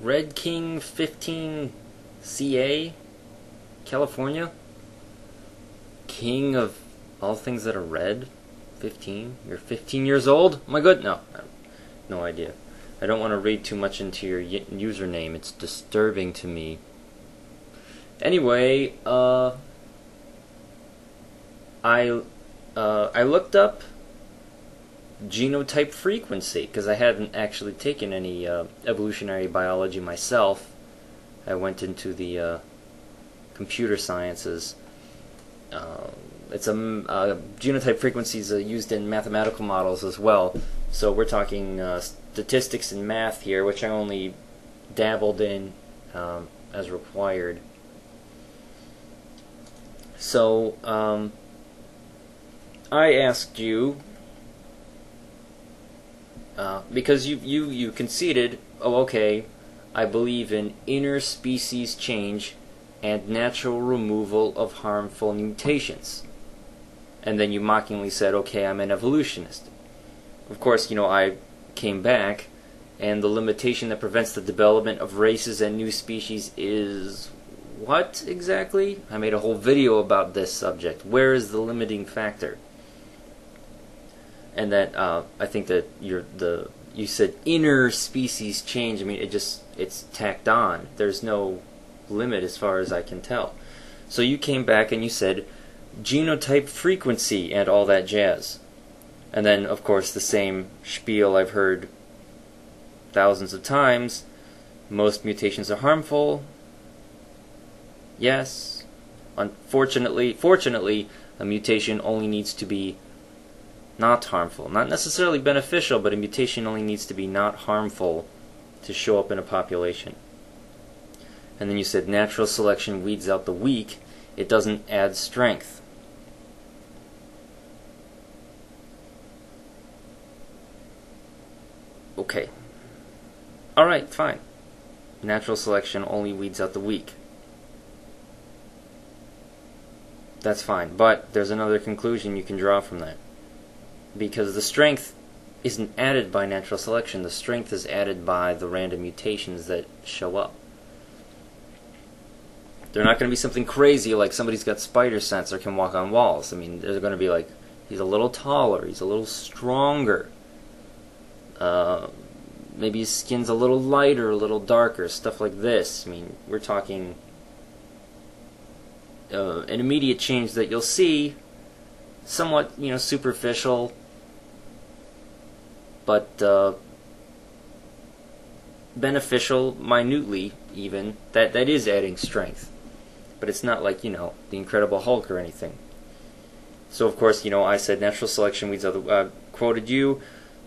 Red King 15 CA, California. King of all things that are red. 15? You're 15 years old? Oh my god, no. No idea. I don't want to read too much into your username. It's disturbing to me. Anyway, I looked up genotype frequency because I hadn't actually taken any evolutionary biology myself. I went into the computer sciences. Genotype frequencies are used in mathematical models as well. So we're talking statistics and math here, which I only dabbled in as required. So I asked you because you conceded, oh okay, I believe in interspecies change and natural removal of harmful mutations. And then you mockingly said, okay, I'm an evolutionist. Of course, I came back, and the limitation that prevents the development of races and new species is what exactly? I made a whole video about this subject. Where is the limiting factor? And that I think that you said interspecies change. I mean, it's tacked on. There's no limit as far as I can tell. So you came back and you said genotype frequency and all that jazz. And then, of course, the same spiel I've heard thousands of times. Most mutations are harmful. Yes. Fortunately, a mutation only needs to be not harmful. Not necessarily beneficial, but a mutation only needs to be not harmful to show up in a population. And then you said natural selection weeds out the weak. It doesn't add strength. Okay. Alright, fine. Natural selection only weeds out the weak. That's fine. But there's another conclusion you can draw from that. Because the strength isn't added by natural selection. The strength is added by the random mutations that show up. They're not going to be something crazy like somebody's got spider sense or can walk on walls. I mean, they're going to be like, he's a little taller, he's a little stronger. Maybe his skin's a little lighter, a little darker, stuff like this. I mean, we're talking an immediate change that you'll see, somewhat, superficial, but beneficial minutely even. That is adding strength. But it's not like, the Incredible Hulk or anything. So, of course, I said natural selection weeds out the... quoted you,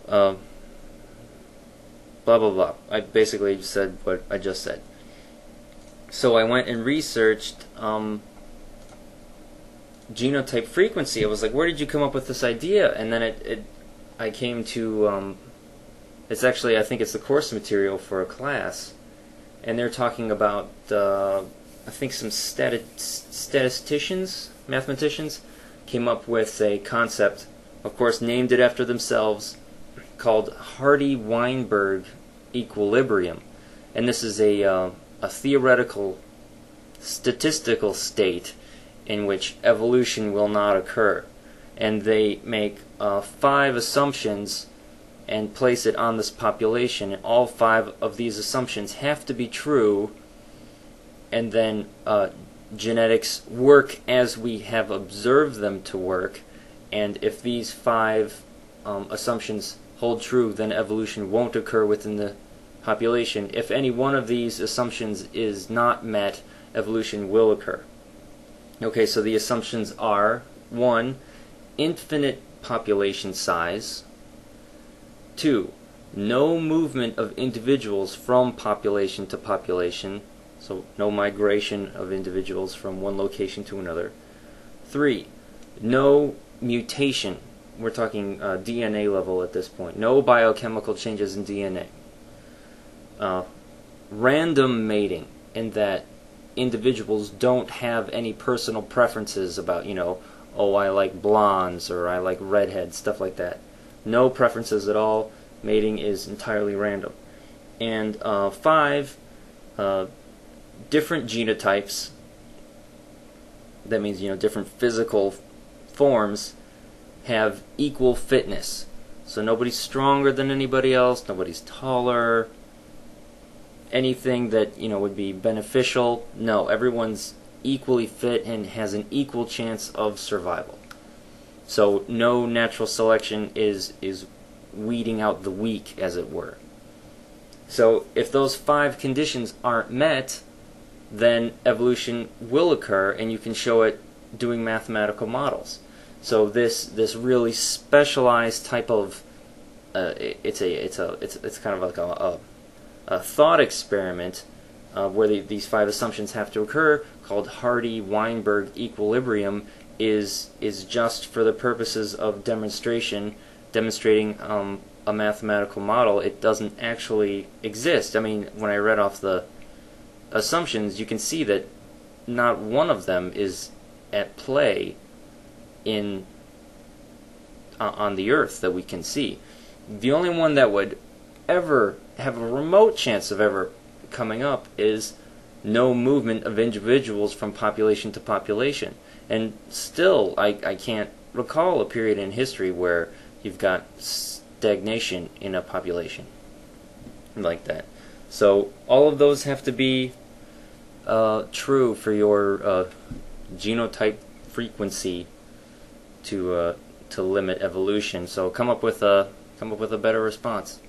blah, blah, blah. I basically said what I just said. So I went and researched genotype frequency. I was like, where did you come up with this idea? And then I came to... it's actually, I think it's the course material for a class. And they're talking about... I think some statisticians, mathematicians, came up with a concept, of course named it after themselves, called Hardy-Weinberg equilibrium. And this is a theoretical, statistical state in which evolution will not occur. And they make 5 assumptions and place it on this population. And all 5 of these assumptions have to be true, and then genetics work as we have observed them to work, and if these 5 assumptions hold true, then evolution won't occur within the population. If any one of these assumptions is not met, evolution will occur. Okay, so the assumptions are: 1, infinite population size; 2, no movement of individuals from population to population, so no migration of individuals from one location to another; 3, no mutation. We're talking DNA level at this point. No biochemical changes in DNA. Random mating, in that individuals don't have any personal preferences about, oh, I like blondes or I like redheads, stuff like that. No preferences at all. Mating is entirely random. And 5, different genotypes, that means, different physical forms, have equal fitness. So nobody's stronger than anybody else, nobody's taller, anything that would be beneficial. No, everyone's equally fit and has an equal chance of survival. So no natural selection is weeding out the weak, as it were. So if those 5 conditions aren't met, then evolution will occur, and you can show it doing mathematical models. So this really specialized type of it's kind of like a thought experiment where these 5 assumptions have to occur, called Hardy-Weinberg equilibrium, is just for the purposes of demonstrating a mathematical model. It doesn't actually exist. I mean, when I read off the assumptions, you can see that not one of them is at play on the Earth that we can see. The only one that would ever have a remote chance of ever coming up is no movement of individuals from population to population. And still, I can't recall a period in history where you've got stagnation in a population like that. So all of those have to be true for your genotype frequency to limit evolution. So come up with a better response.